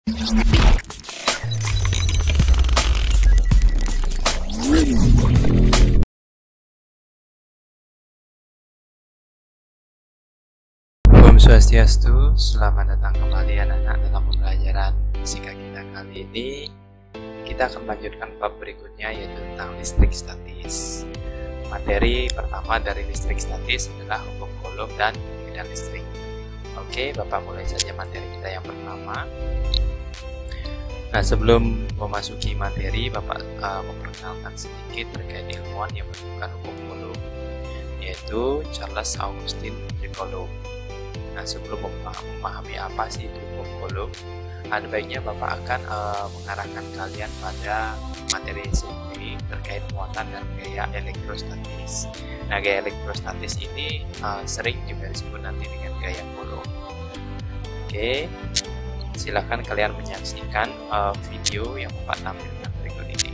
Om Swastiastu, selamat datang kembali anak-anak dalam pembelajaran fisika kita kali ini. Kita akan melanjutkan bab berikutnya, yaitu tentang listrik statis. Materi pertama dari listrik statis adalah hukum Coulomb dan medan listrik. Oke, Bapak mulai saja materi kita yang pertama. Nah, sebelum memasuki materi, Bapak memperkenalkan sedikit terkait ilmuwan yang menemukan hukum Coulomb, yaitu Charles Augustin de Coulomb. Nah, sebelum memahami apa sih itu hukum Coulomb, ada baiknya Bapak akan mengarahkan kalian pada materi SMP terkait muatan dan gaya elektrostatis. Nah, gaya elektrostatis ini sering juga disebut nanti dengan gaya Coulomb. Oke, silakan kalian menyaksikan video yang Bapak tampilkan berikut ini.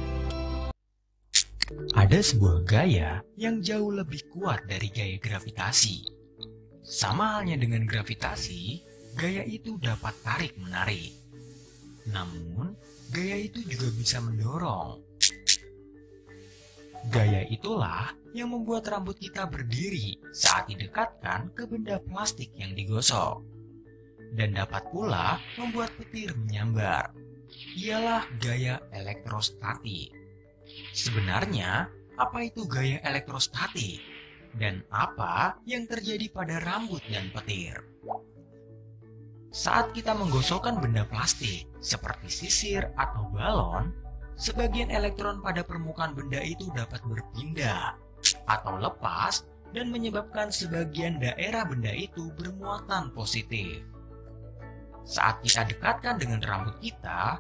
Ada sebuah gaya yang jauh lebih kuat dari gaya gravitasi. Sama halnya dengan gravitasi, gaya itu dapat tarik-menarik. Namun, gaya itu juga bisa mendorong. Gaya itulah yang membuat rambut kita berdiri saat didekatkan ke benda plastik yang digosok. Dan dapat pula membuat petir menyambar. Ialah gaya elektrostatik. Sebenarnya, apa itu gaya elektrostatik? Dan apa yang terjadi pada rambut dan petir? Saat kita menggosokkan benda plastik seperti sisir atau balon, sebagian elektron pada permukaan benda itu dapat berpindah atau lepas dan menyebabkan sebagian daerah benda itu bermuatan positif. Saat kita dekatkan dengan rambut kita,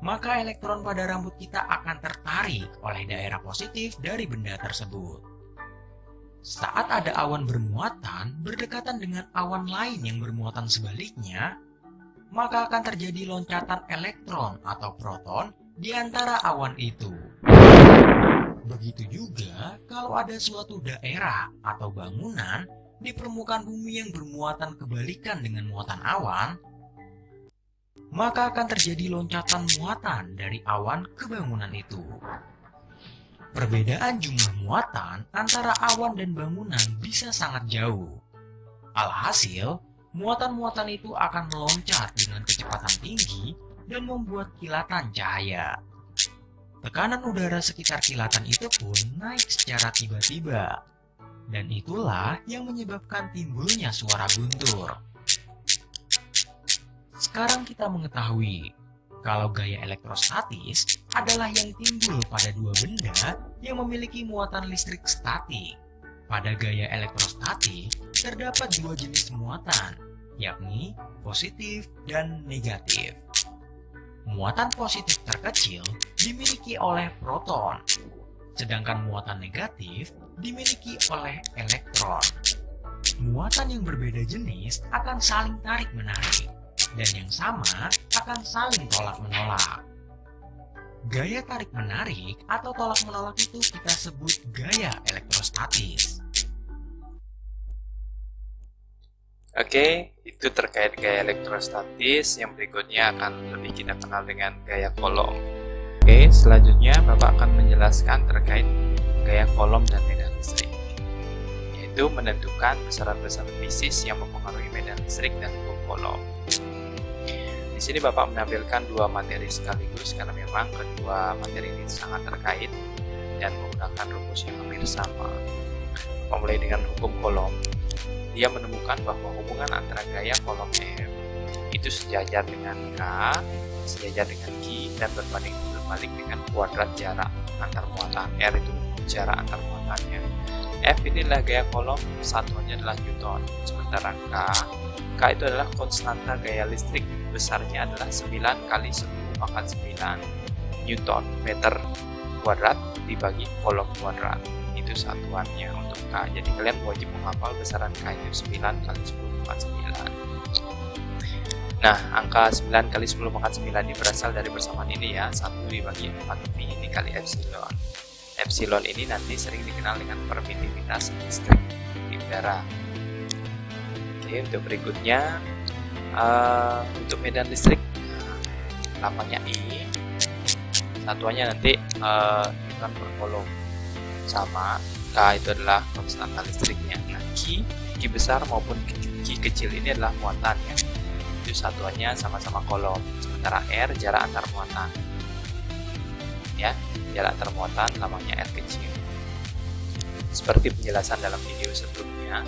maka elektron pada rambut kita akan tertarik oleh daerah positif dari benda tersebut. Saat ada awan bermuatan berdekatan dengan awan lain yang bermuatan sebaliknya, maka akan terjadi loncatan elektron atau proton di antara awan itu. Begitu juga kalau ada suatu daerah atau bangunan di permukaan bumi yang bermuatan kebalikan dengan muatan awan, maka akan terjadi loncatan muatan dari awan ke bangunan itu. Perbedaan jumlah muatan antara awan dan bangunan bisa sangat jauh. Alhasil, muatan-muatan itu akan meloncat dengan kecepatan tinggi dan membuat kilatan cahaya. Tekanan udara sekitar kilatan itu pun naik secara tiba-tiba. Dan itulah yang menyebabkan timbulnya suara guntur. Sekarang kita mengetahui kalau gaya elektrostatis adalah yang timbul pada dua benda yang memiliki muatan listrik statik. Pada gaya elektrostatik terdapat dua jenis muatan, yakni positif dan negatif. Muatan positif terkecil dimiliki oleh proton, sedangkan muatan negatif dimiliki oleh elektron. Muatan yang berbeda jenis akan saling tarik-menarik, dan yang sama akan saling tolak-menolak. Gaya tarik-menarik atau tolak-menolak itu kita sebut gaya elektrostatis. Oke, itu terkait gaya elektrostatis. Yang berikutnya akan lebih kita kenal dengan gaya Coulomb. Oke, selanjutnya Bapak akan menjelaskan terkait gaya Coulomb dan medan listrik, yaitu menentukan besaran-besaran fisis yang mempengaruhi medan listrik dan hukum Coulomb. Di sini Bapak menampilkan dua materi sekaligus karena memang kedua materi ini sangat terkait dan menggunakan rumus yang hampir sama. Mulai dengan hukum Coulomb, dia menemukan bahwa hubungan antara gaya Coulomb F itu sejajar dengan K, sejajar dengan Q, dan berbanding terbalik dengan kuadrat jarak antar muatan. R itu jarak antar muatannya. F inilah gaya Coulomb, satuannya adalah Newton, sementara K itu adalah konstanta gaya listrik, besarnya adalah 9 kali 10 pangkat 9 Newton meter kuadrat dibagi Coulomb kuadrat. Itu satuannya untuk K. Jadi kalian wajib menghafal besaran K itu 9 kali 10 pangkat 9. Nah, angka 9 kali 10 pangkat 9 ini berasal dari persamaan ini ya, 1 dibagi 4 pi ini kali epsilon. Epsilon ini nanti sering dikenal dengan permitivitas listrik di udara. Oke, untuk berikutnya untuk medan listrik. lamanya E, satuannya nanti itu kan per kolom, sama K itu adalah konstanta listriknya. Nah, Q besar maupun Q kecil ini adalah muatannya, itu satuannya sama-sama kolom. Sementara R jarak antar muatan, ya, jarak antar muatan lamanya R kecil. Seperti penjelasan dalam video sebelumnya,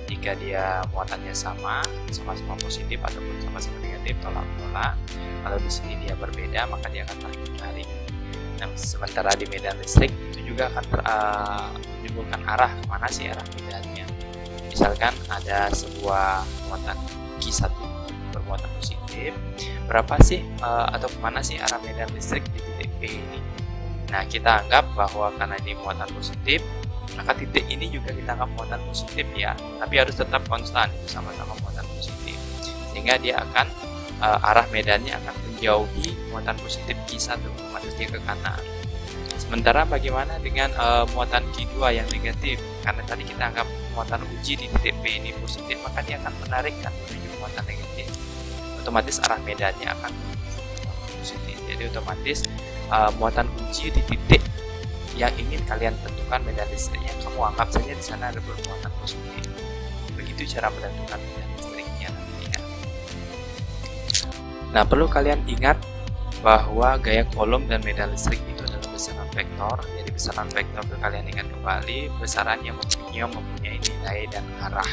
jika dia muatannya sama-sama positif ataupun sama-sama negatif, tolak menolak. Kalau di sini dia berbeda, maka dia akan tarik-menarik. Nah, sementara di medan listrik itu juga akan menimbulkan arah, kemana sih arah medannya. Misalkan ada sebuah muatan Q1 bermuatan positif, berapa sih atau kemana sih arah medan listrik di titik P ini. Nah, kita anggap bahwa karena ini muatan positif, maka titik ini juga kita anggap muatan positif ya, tapi harus tetap konstan, itu sama-sama muatan positif, sehingga dia akan arah medannya akan menjauhi muatan positif Q1, otomatis dia ke kanan. Sementara bagaimana dengan muatan Q2 yang negatif? Karena tadi kita anggap muatan uji di titik P ini positif, maka dia akan menarikkan menuju muatan negatif. Otomatis arah medannya akan positif. Jadi otomatis muatan uji di titik yang ingin kalian tentukan medan listriknya, kamu anggap saja di sana ada bermuatan positif. Begitu cara menentukan medan listriknya nanti ya. Nah, perlu kalian ingat bahwa gaya kolom dan medan listrik itu adalah besaran vektor. Jadi besaran vektor itu kalian ingat kembali, besaran yang mempunyai nilai dan arah.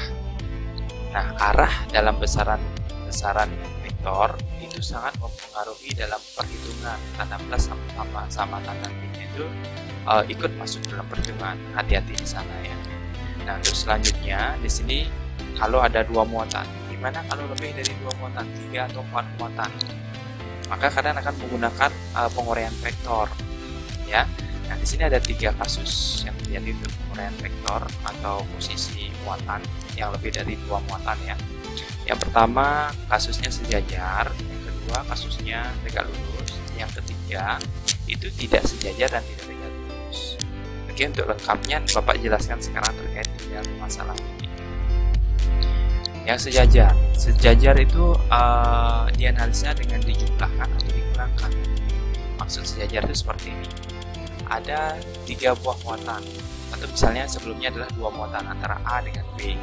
Nah, arah dalam besaran vektor itu sangat mempengaruhi dalam perhitungan. Tanda plus sama tanda minus itu ikut masuk dalam perhitungan. Hati-hati di sana ya. Nah, untuk selanjutnya di sini kalau ada dua muatan, gimana kalau lebih dari dua muatan, 3 atau 4 muatan? Maka kalian akan menggunakan penguraian vektor ya. Nah, di sini ada 3 kasus yang terjadi untuk penguraian vektor atau posisi muatan yang lebih dari 2 muatan ya. Yang pertama kasusnya sejajar, yang kedua kasusnya tegak lurus, yang ketiga itu tidak sejajar dan tidak tegak lurus. Oke, untuk lengkapnya Bapak jelaskan sekarang terkait dengan masalah ini. Yang sejajar itu dianalisa dengan dijumlahkan atau dikurangkan. Maksud sejajar itu seperti ini. Ada 3 buah muatan, atau misalnya sebelumnya adalah 2 muatan antara A dengan B,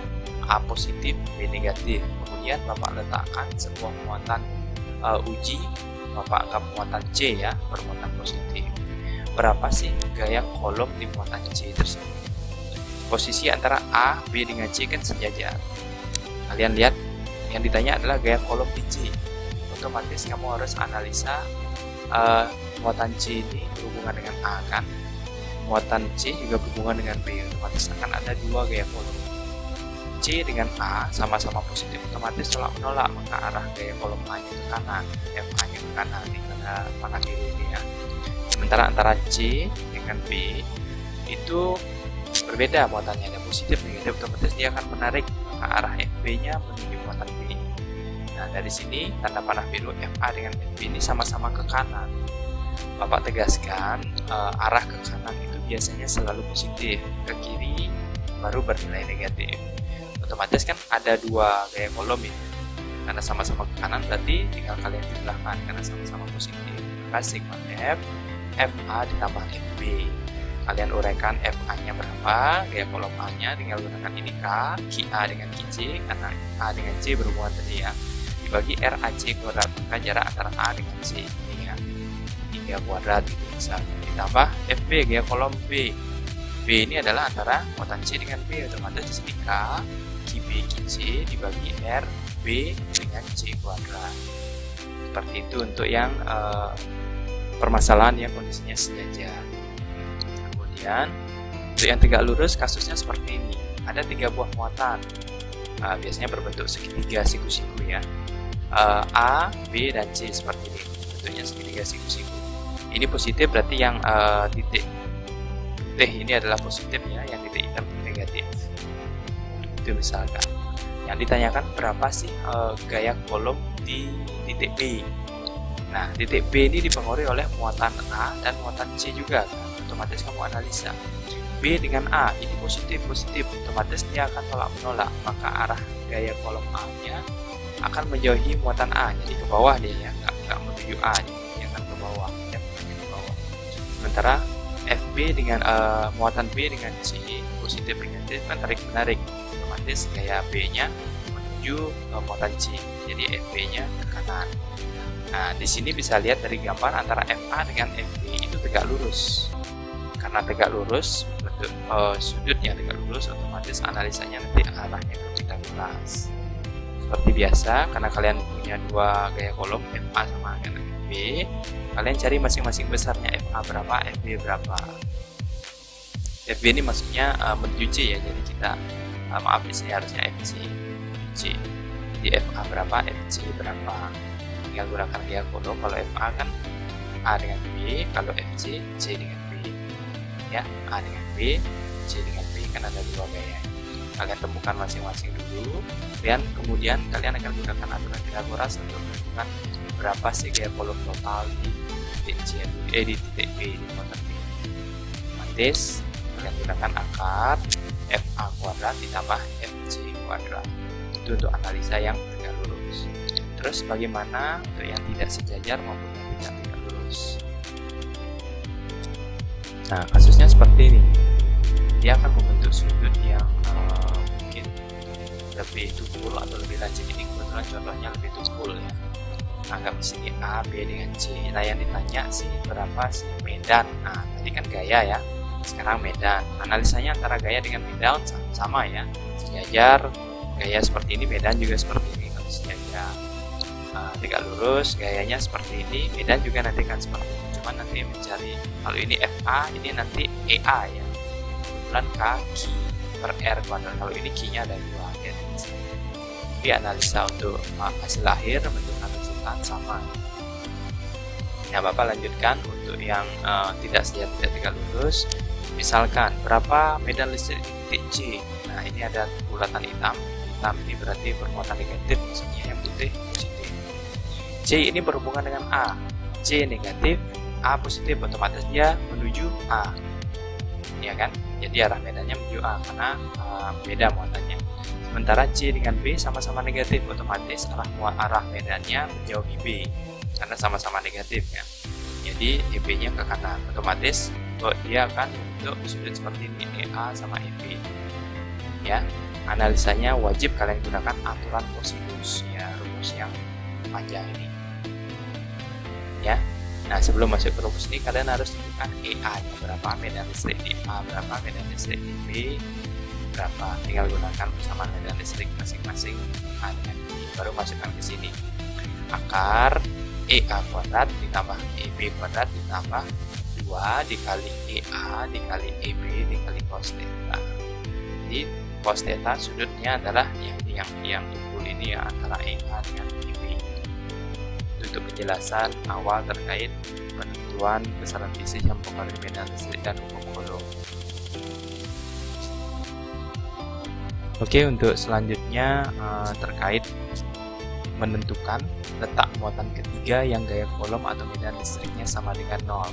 A positif, B negatif. Kemudian Bapak letakkan sebuah muatan uji, Bapak anggap muatan C ya, bermuatan positif. Berapa sih gaya kolom di muatan C tersebut? Posisi antara A, B dengan C kan sejajar. Kalian lihat, yang ditanya adalah gaya kolom di C. Otomatis kamu harus analisa muatan C ini berhubungan dengan A kan, muatan C juga berhubungan dengan B. Otomatis akan ada 2 gaya kolom. C dengan A sama-sama positif, otomatis tolak menolak, maka arah gaya kolom A nya ke kanan, FA nya ke kanan di mana kiri ini ya. Sementara antara C dengan B itu berbeda muatannya, ada positif negatif, otomatis dia akan menarik ke arah FB nya menuju muatan B. Nah, dari sini tanda panah biru FA dengan FB ini sama-sama ke kanan. Bapak tegaskan arah ke kanan itu biasanya selalu positif, ke kiri baru bernilai negatif. Otomatis kan ada 2 gaya kolom ini, karena sama-sama ke kanan berarti tinggal kalian jumlahkan karena sama-sama positif. Maka sigma F, FA ditambah FB. Kalian uraikan FA-nya berapa, gaya kolom A-nya tinggal gunakan ini K, QA dengan QC, karena A dengan C berhubungan tadi ya, dibagi RAC kuadrat, maka jarak antara A dengan C ini ya, 3 kuadrat gitu bisa. Ditambah FB, gaya kolom B. B ini adalah antara muatan C dengan B, otomatis di sini K, QB, QC dibagi RB dengan C kuadrat. Seperti itu untuk yang permasalahan yang kondisinya sejajar. Kemudian untuk yang tegak lurus kasusnya seperti ini. Ada 3 buah muatan, biasanya berbentuk segitiga siku-siku ya, A, B, dan C seperti ini. Bentuknya segitiga siku-siku. Ini positif berarti yang titik putih ini adalah positif ya, yang titik hitam negatif. Itu misalkan. Yang ditanyakan berapa sih gaya kolom di titik B. Nah, titik B ini dipengaruhi oleh muatan A dan muatan C juga kan? Otomatis kamu analisa. B dengan A ini positif, otomatis dia akan tolak menolak, maka arah gaya kolom A nya akan menjauhi muatan A, jadi ke bawah dia ya, nggak menuju A, nanti akan ke bawah, F akan ke bawah. Sementara FB dengan muatan B dengan C positif negatif kan tarik menarik, otomatis gaya B-nya menuju muatan C, jadi FB-nya ke kanan. Nah, di sini bisa lihat dari gambar antara FA dengan FB itu tegak lurus. Karena tegak lurus, bentuk sudutnya tegak lurus, otomatis analisanya nanti arahnya berbeda kelas. Seperti biasa, karena kalian punya dua gaya kolom FA sama dengan FB, kalian cari masing-masing besarnya, FA berapa, FB berapa. FB ini maksudnya menuju C ya, jadi kita maaf di sini harusnya FC C. Jadi FA berapa, FC berapa. Tinggal gunakan gaya kolom. Kalau FA kan A dengan B, kalau FC C dengan B. Ya, A dengan B, C dengan B, kan ada dua gaya. Kalian temukan masing-masing dulu, dan kemudian kalian akan gunakan aturan Pythagoras untuk menentukan berapa sih gaya kolom total di titik C, di titik B, di muatan B. Otomatis kalian gunakan akar FA kuadrat ditambah FC kuadrat. Itu untuk analisa yang tegak lurus. Terus bagaimana untuk yang tidak sejajar maupun yang tidak tegak lurus? Nah, kasusnya seperti ini. Dia akan membentuk sudut yang mungkin lebih tumpul atau lebih lancip. Ini kebetulan contohnya lebih tumpul ya. Anggap di sini A, B dengan C. Nah, yang ditanya sih berapa sih medan. Nah, tadi kan gaya ya. Sekarang medan. Analisanya antara gaya dengan medan sama ya. Sejajar, gaya seperti ini, medan juga seperti ini. Kalau sejajar tegak lurus, gayanya seperti ini, medan juga nanti kan seperti ini. Cuman nanti mencari, kalau ini FA, ini nanti EA ya. Kebetulan K, Q per R kuadrat. Kalau ini Q-nya ada 2 ya. Jadi analisa untuk hasil akhir menentukan resultan sama. Nah, Bapak lanjutkan untuk yang tidak sejajar, tidak tegak lurus. Misalkan berapa medan listrik di titik C. Nah, ini ada bulatan hitam. Hitam ini berarti bermuatan negatif, maksudnya yang putih positif. C ini berhubungan dengan A. C negatif, A positif, otomatis dia menuju A. Ya kan? Jadi arah medannya menuju A karena beda muatannya. Sementara C dengan B sama-sama negatif, otomatis arah medannya menjauhi B karena sama-sama negatif ya. Jadi EB-nya ke kanan, otomatis dia akan membentuk sudut seperti ini, EA sama EB. Ya, analisanya wajib kalian gunakan aturan kosinus ya, rumus yang panjang ini. Ya. Nah, sebelum masuk ke rumus ini kalian harus tentukan EA-nya berapa, medan listrik di A berapa, medan listrik di B berapa. Tinggal gunakan persamaan medan listrik masing-masing A dengan B. Baru masukkan ke sini. Akar EA kuadrat ditambah EB kuadrat ditambah 2 dikali EA dikali EB dikali cos theta. Jadi cos theta sudutnya adalah yang tumpul ini ya, antara EA dengan EB. Untuk penjelasan awal terkait penentuan besaran fisik yang mempengaruhi medan listrik dan hukum Coulomb. Oke, untuk selanjutnya terkait menentukan letak muatan ketiga yang gaya Coulomb atau medan listriknya sama dengan 0.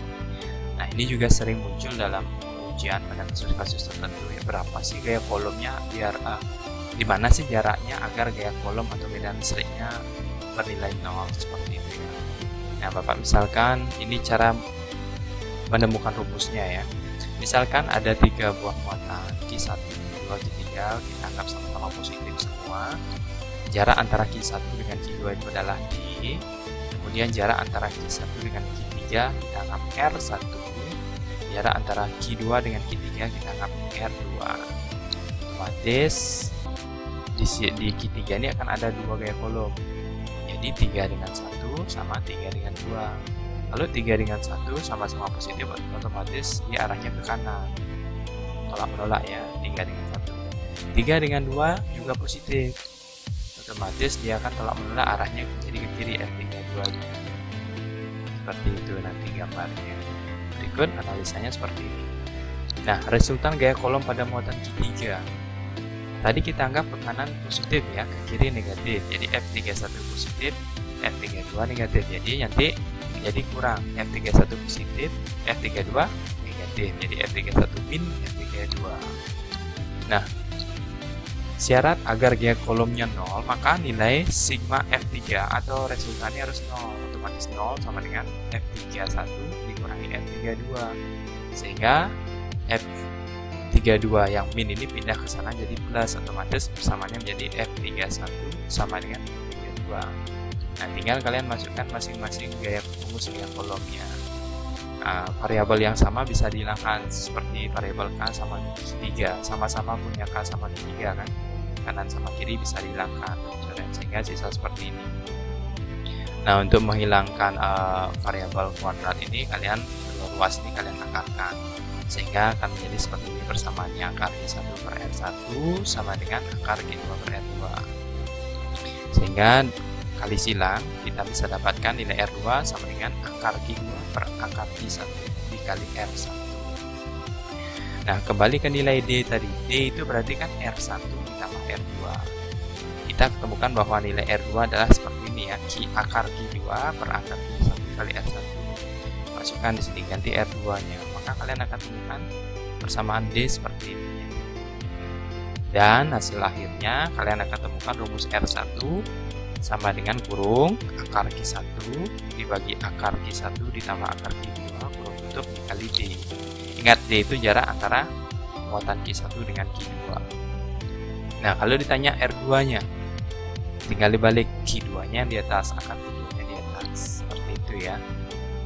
Nah, ini juga sering muncul dalam ujian pada kasus-kasus tertentu ya, berapa sih gaya Coulombnya, biar di mana sih jaraknya agar gaya Coulomb atau medan listriknya bernilai 0 seperti itu ya. Nah, Bapak misalkan ini cara menemukan rumusnya ya. Misalkan ada 3 buah muatan Q1, Q2, Q3, kita anggap sama-sama positif semua. Jarak antara Q1 dengan Q2 itu adalah D. Kemudian jarak antara Q1 dengan Q3 kita anggap R1. Jarak antara Q2 dengan Q3 kita anggap R2. Otomatis di Q3 ini akan ada 2 gaya Coulomb. Jadi 3 dengan 1 sama 3 dengan 2. Kalau 3 dengan 1 sama-sama positif, otomatis dia arahnya ke kanan. Tolak menolak ya, 3 dengan 1. 3 dengan 2 juga positif. Otomatis dia akan tolak menolak arahnya jadi ke kiri, F32. Seperti itu nanti gambarnya. Berikut analisanya seperti ini. Nah, resultan gaya Coulomb pada muatan Q3. Tadi kita anggap ke kanan positif ya, ke kiri negatif. Jadi F31 positif, F32 negatif. Jadi nanti jadi kurang, F31 positif, F32 negatif. Jadi F31 min, F32. Nah, Syarat agar gaya kolomnya 0, maka nilai sigma F3 atau resultannya harus 0. Otomatis 0 sama dengan F31 dikurangi F32. Sehingga F32 yang min ini pindah ke sana jadi plus, otomatis persamanya menjadi F31 sama dengan F32. Nah, tinggal kalian masukkan masing-masing rumus gaya kolomnya. Variabel yang sama bisa dihilangkan, seperti variabel K sama Q3, sama-sama punya K sama Q3 kan, kanan sama kiri bisa dihilangkan, sehingga sisa seperti ini. Nah, untuk menghilangkan variabel kuadrat ini, kalian luas ini kalian akarkan, sehingga akan menjadi seperti ini. Persamaannya akar Q1 per R1 sama dengan akar Q2 per R2, sehingga kali silang kita bisa dapatkan nilai R2 sama dengan akar Q2 per akar Q1 dikali R1. Nah, kembali ke nilai D tadi. D itu berarti kan R1 ditambah R2. Kita ketemukan bahwa nilai R2 adalah seperti ini ya, akar Q2 per akar Q1 kali R1. Masukkan di sini, ganti R2-nya. Maka kalian akan temukan persamaan D seperti ini. Dan hasil akhirnya kalian akan temukan rumus R1 sama dengan kurung akar Q1 dibagi akar Q1 ditambah akar Q2 kurung tutup dikali D. Ingat, D itu jarak antara muatan Q1 dengan Q2. Nah, kalau ditanya R2-nya, tinggal dibalik Q2-nya di atas, akar Q2-nya di atas. Seperti itu ya.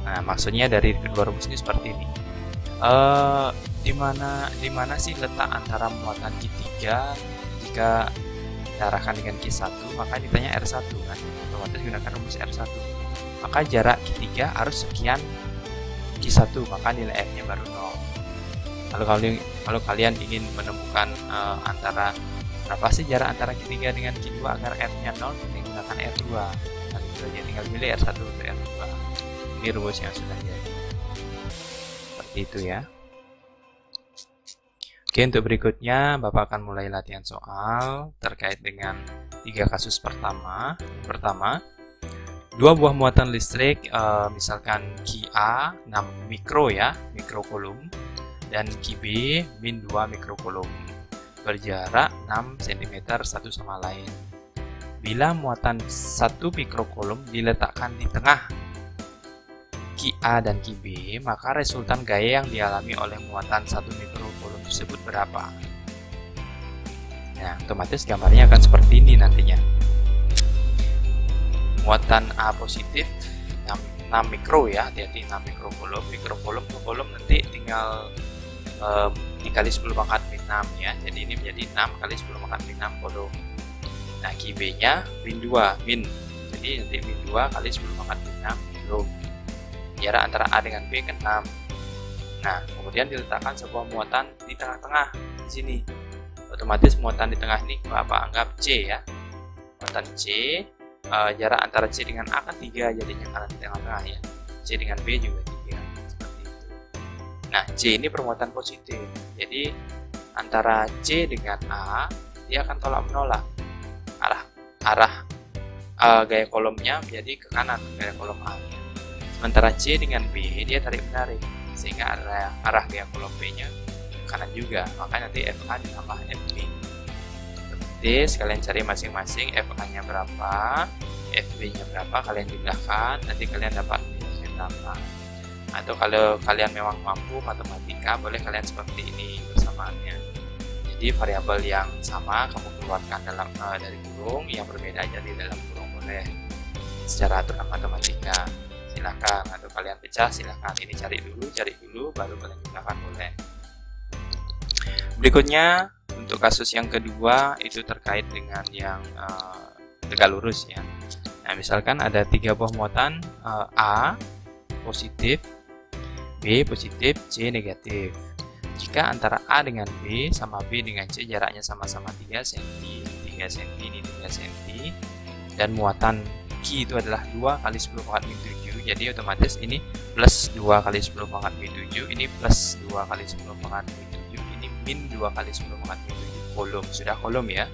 Nah, maksudnya dari kedua rumus ini seperti ini. Di mana sih letak antara muatan Q3 jika arahkan dengan Q1, maka ditanya R1 kan, otomatis gunakan rumus R1. Maka jarak Q3 harus sekian Q1, maka nilai F-nya baru 0. Kalau kalian ingin menemukan antara berapa sih jarak antara Q3 dengan Q2 agar F-nya 0, gunakan R2. Nah, itu aja, tinggal pilih R1 atau R2. Ini rumus yang sudah jadi. Seperti itu ya. Oke, untuk berikutnya Bapak akan mulai latihan soal terkait dengan 3 kasus pertama. Pertama, 2 buah muatan listrik, misalkan QA 6 mikro ya, mikrokulum, dan QB min 2 mikrokulum, berjarak 6 cm satu sama lain. Bila muatan 1 mikrokulum diletakkan di tengah QA dan QB, maka resultan gaya yang dialami oleh muatan 1 mikrokulum tersebut berapa? Nah, otomatis gambarnya akan seperti ini nantinya. Muatan A positif 6 mikro ya, hati-hati 6 mikrokulum. Mikrokulum ke kulum nanti tinggal dikali 10 pangkat min 6 ya. Jadi ini menjadi 6 kali 10 pangkat min 6 kulum. Nah, QB-nya min 2 min. Jadi nanti min 2 kali 10 pangkat min 6 kulum. Jarak antara A dengan B ke 6. Nah, kemudian diletakkan sebuah muatan di tengah-tengah di sini. Otomatis muatan di tengah ini Bapak anggap C ya. Muatan C, jarak antara C dengan A kan 3 jadinya karena di tengah-tengah ya. C dengan B juga 3. Seperti itu. Nah, C ini permuatan positif. Jadi antara C dengan A dia akan tolak menolak. Arah gaya kolomnya menjadi ke kanan, gaya kolom A -nya. Sementara C dengan B dia tarik menarik, sehingga arah gaya kolom B-nya kanan juga, maka nanti FA ditambah FB. Jadi sekalian cari masing-masing FA-nya berapa, FB-nya berapa, kalian jumlahkan, nanti kalian dapat nilainya berapa. Atau kalau kalian memang mampu matematika, boleh kalian seperti ini persamaannya. Jadi variabel yang sama kamu keluarkan dari kurung, yang berbeda jadi dalam kurung, boleh secara aturan matematika. Silahkan, atau kalian pecah silahkan, ini cari dulu baru kalian gunakan, boleh. Berikutnya untuk kasus yang kedua itu terkait dengan yang tegak lurus ya. Nah, misalkan ada 3 buah muatan, A positif, B positif, C negatif. Jika antara A dengan B sama B dengan C jaraknya sama-sama 3 cm, 3 cm ini 3 cm, dan muatan Q itu adalah 2 kali 10 pangkat min 7, jadi otomatis ini plus 2 kali 10 pangkat min 7, ini plus 2 kali 10 pangkat min 7, ini min 2 kali 10 pangkat min 7, kolom, sudah kolom ya.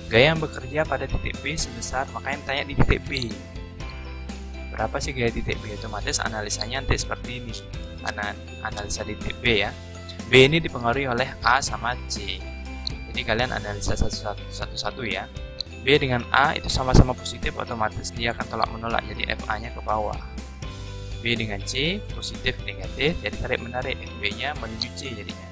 Gaya yang bekerja pada titik B sebesar, makanya tanya di titik B berapa sih gaya titik B, otomatis analisanya nanti seperti ini, karena analisa di titik B ya. B ini dipengaruhi oleh A sama C, Jadi kalian analisa satu-satu ya. B dengan A itu sama-sama positif, otomatis dia akan tolak menolak, jadi FA-nya ke bawah. B dengan C positif negatif, jadi tarik menarik, FB-nya menuju C jadinya.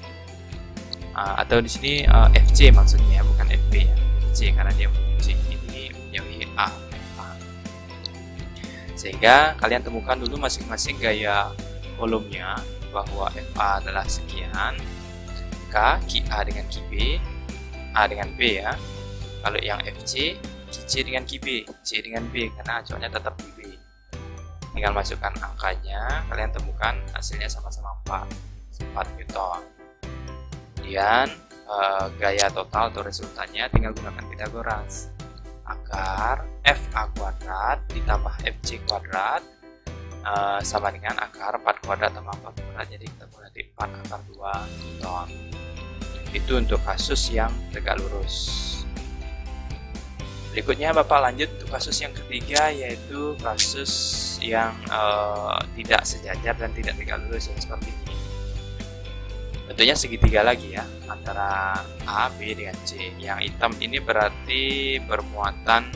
Atau di sini FC maksudnya, bukan FB ya, C karena dia menuju C, ini menjauhi A. Sehingga kalian temukan dulu masing-masing gaya kolomnya, bahwa FA adalah sekian, K, QA dengan QB, A dengan B ya. Kalau yang FC, QC dengan QB, C dengan B, karena acuannya tetap di B. Tinggal masukkan angkanya, kalian temukan hasilnya sama-sama 4 Newton. Kemudian gaya total atau resultannya tinggal gunakan Pythagoras. Akar FA kuadrat ditambah FC kuadrat sama dengan akar 4 kuadrat tambah 4 kuadrat, jadi kita nanti 4 akar 2 Newton. Itu untuk kasus yang tegak lurus. Berikutnya Bapak lanjut untuk kasus yang ketiga, yaitu kasus yang tidak sejajar dan tidak tegak lurus yang seperti ini. Tentunya segitiga lagi ya, antara A, B dengan C. Yang hitam ini berarti bermuatan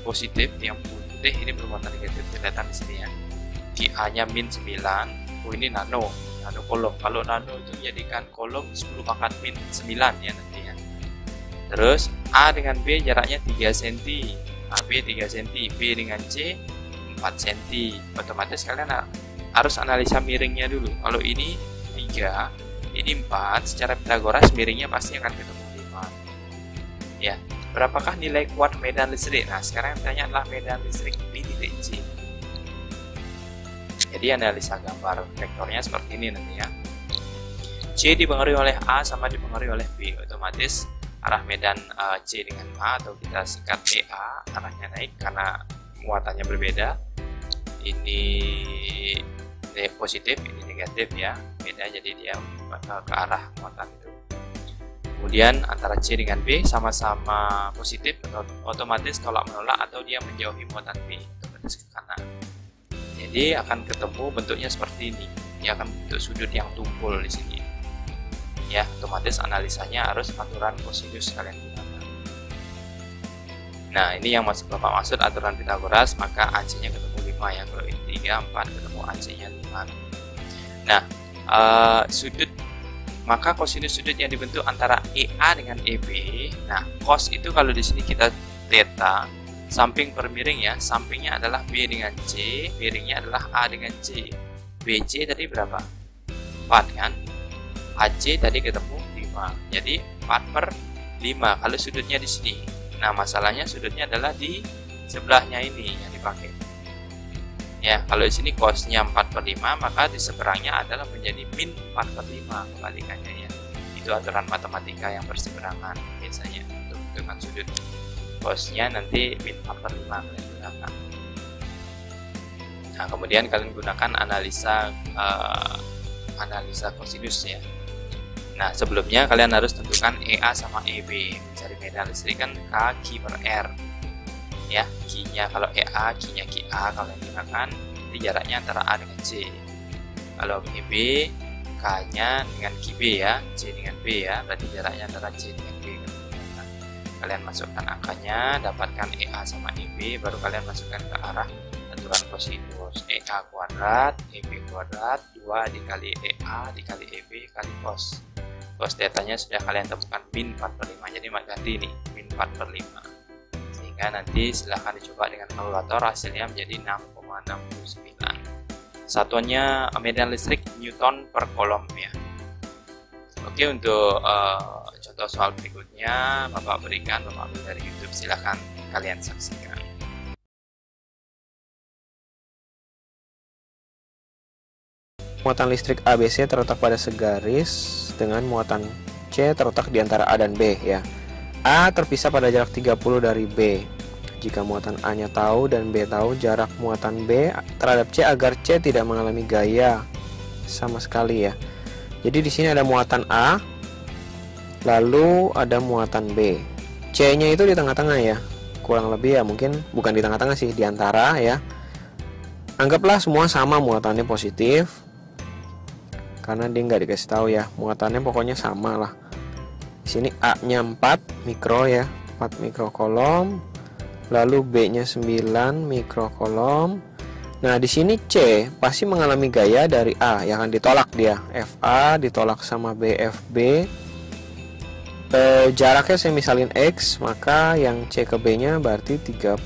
positif, yang putih ini bermuatan negatif, kelihatan di sini ya. QA-nya min 9, ini nano kolom. Kalau nano itu jadikan kolom 10 pangkat min 9 ya nantinya. Terus A dengan B jaraknya 3 cm, AB 3 cm, B dengan C 4 cm. Otomatis kalian harus analisa miringnya dulu. Kalau ini 3, ini 4, secara Pythagoras miringnya pasti akan ketemu 5. Ya, berapakah nilai kuat medan listrik? Nah, sekarang yang tanya adalah medan listrik di titik C. Jadi analisa gambar vektornya seperti ini nanti ya. C dipengaruhi oleh A sama dipengaruhi oleh B, otomatis arah medan C dengan A atau kita singkat EA, arahnya naik karena muatannya berbeda. Ini positif, ini negatif ya, beda, jadi dia ke arah muatan itu. Kemudian antara C dengan B sama-sama positif, otomatis tolak menolak atau dia menjauhi muatan B, otomatis ke kanan. Jadi akan ketemu bentuknya seperti ini, dia akan bentuk sudut yang tumpul di sini. Ya, otomatis analisanya harus aturan kosinus kalian gunakan. Nah, ini yang Bapak maksud aturan Pythagoras, maka AC-nya ketemu 5 ya. Kalau ini 3, 4 ketemu AC-nya 5. Nah, maka kosinus sudut yang dibentuk antara EA dengan EB. Nah, cos itu kalau di sini kita theta, samping per miring ya, sampingnya adalah B dengan C, miringnya adalah A dengan C. BC tadi berapa? 4 kan? AC tadi ketemu 5, jadi 4/5 kalau sudutnya di sini. Nah, masalahnya sudutnya adalah di sebelahnya ini yang dipakai. Ya, kalau di sini cosnya 4/5, maka di seberangnya adalah menjadi min 4/5 kebalikannya ya. Itu aturan matematika yang berseberangan biasanya untuk dengan sudut. Cosnya nanti min 4/5 kalian gunakan. Nah, kemudian kalian gunakan analisa kosinus ya. Nah, sebelumnya kalian harus tentukan EA sama EB. Mencari medan listrik kan K Q per R. Ya, Q-nya kalau EA, Q-nya QA kalian gunakan. Jadi jaraknya antara A dengan C. Kalau EB, K-nya dengan QB ya, C dengan B ya. Berarti jaraknya antara C dengan B. Kalian masukkan angkanya, dapatkan EA sama EB, baru kalian masukkan ke arah aturan kosinus. EA kuadrat, EB kuadrat, 2 dikali EA dikali EB kali cos. Cos tetanya sudah kalian temukan min 4/5, jadi ganti ini min 4/5. Sehingga nanti silahkan dicoba dengan kalkulator, hasilnya menjadi 6,69. Satuannya medan listrik Newton per kolom ya. Oke, untuk contoh soal berikutnya Bapak berikan, Bapak ambil dari YouTube, silahkan kalian saksikan. Muatan listrik ABC terletak pada segaris dengan muatan C terletak di antara A dan B ya. A terpisah pada jarak 30 dari B. Jika muatan A-nya tahu dan B tahu jarak muatan B terhadap C agar C tidak mengalami gaya sama sekali ya. Jadi di sini ada muatan A, lalu ada muatan B. C-nya itu di tengah-tengah ya. Kurang lebih ya, mungkin bukan di tengah-tengah sih, di antara ya. Anggaplah semua sama muatannya positif. Karena dia nggak dikasih tahu ya, muatannya pokoknya sama lah. Di sini A-nya 4 mikro ya, 4 mikrokolom. Lalu B-nya 9 mikrokolom. Nah, di sini C pasti mengalami gaya dari A, ya kan, ditolak dia. FA ditolak sama BFB. Jaraknya saya misalin X, maka yang C ke B-nya berarti 30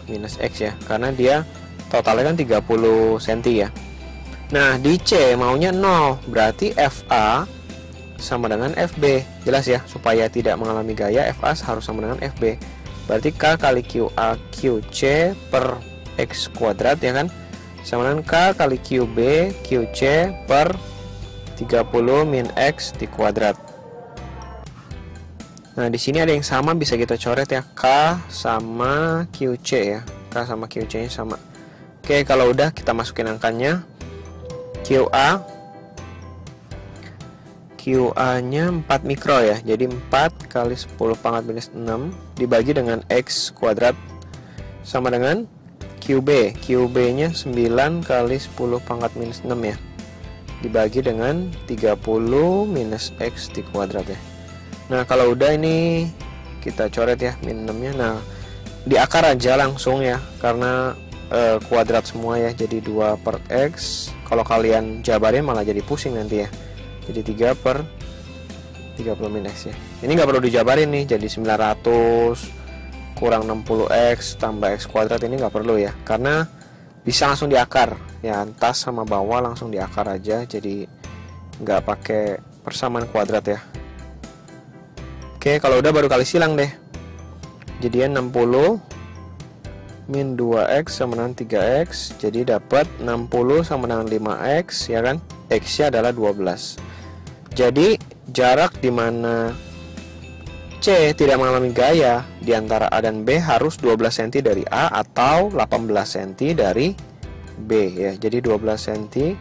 minus X ya, karena dia totalnya kan 30 cm ya. Nah, di C maunya 0, berarti FA sama dengan FB. Jelas ya, supaya tidak mengalami gaya, FA harus sama dengan FB. Berarti K kali QA QC per X kuadrat ya kan, sama dengan K kali QB QC per 30 min X di kuadrat. Nah, di sini ada yang sama, bisa kita coret ya, K sama QC ya. K sama QC-nya sama. Oke, kalau udah kita masukin angkanya. QA-nya 4 mikro ya. Jadi 4 kali 10 pangkat minus 6 dibagi dengan X kuadrat sama dengan QB. QB-nya 9 kali 10 pangkat minus 6 ya. Dibagi dengan 30 minus X di kuadrat ya. Nah, kalau udah ini kita coret ya min 6-nya. Nah, di akar aja langsung ya, karena kuadrat semua ya, jadi 2 per X. Kalau kalian jabarin malah jadi pusing nanti ya. Jadi 3 per 30 min X ya. Ini nggak perlu dijabarin nih, jadi 900 kurang 60X tambah X kuadrat, ini nggak perlu ya, karena bisa langsung di akar ya, atas sama bawah langsung di akar aja, jadi nggak pakai persamaan kuadrat ya. Oke, kalau udah baru kali silang deh. Jadinya 60 min 2X sama dengan 3X, jadi dapat 60 sama dengan 5X ya kan, X-nya adalah 12. Jadi jarak di mana C tidak mengalami gaya di antara A dan B harus 12 cm dari A atau 18 cm dari B ya. Jadi 12 cm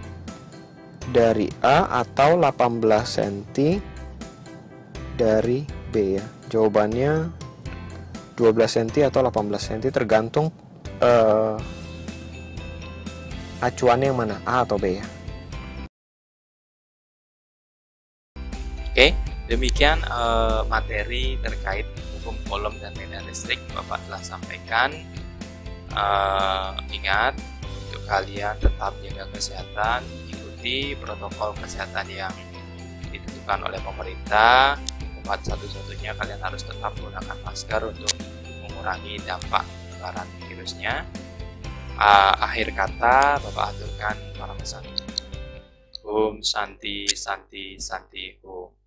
dari A atau 18 cm dari B ya. Jawabannya 12 cm atau 18 cm tergantung acuannya yang mana, A atau B ya. Oke, demikian materi terkait hukum Coulomb dan medan listrik Bapak telah sampaikan. Ingat, untuk kalian tetap jaga kesehatan, ikuti protokol kesehatan yang ditentukan oleh pemerintah. Tempat satu-satunya kalian harus tetap menggunakan masker untuk mengurangi dampak penularan virusnya. Akhir kata Bapak aturkan para pesan. Om Santi Santi Santi Om.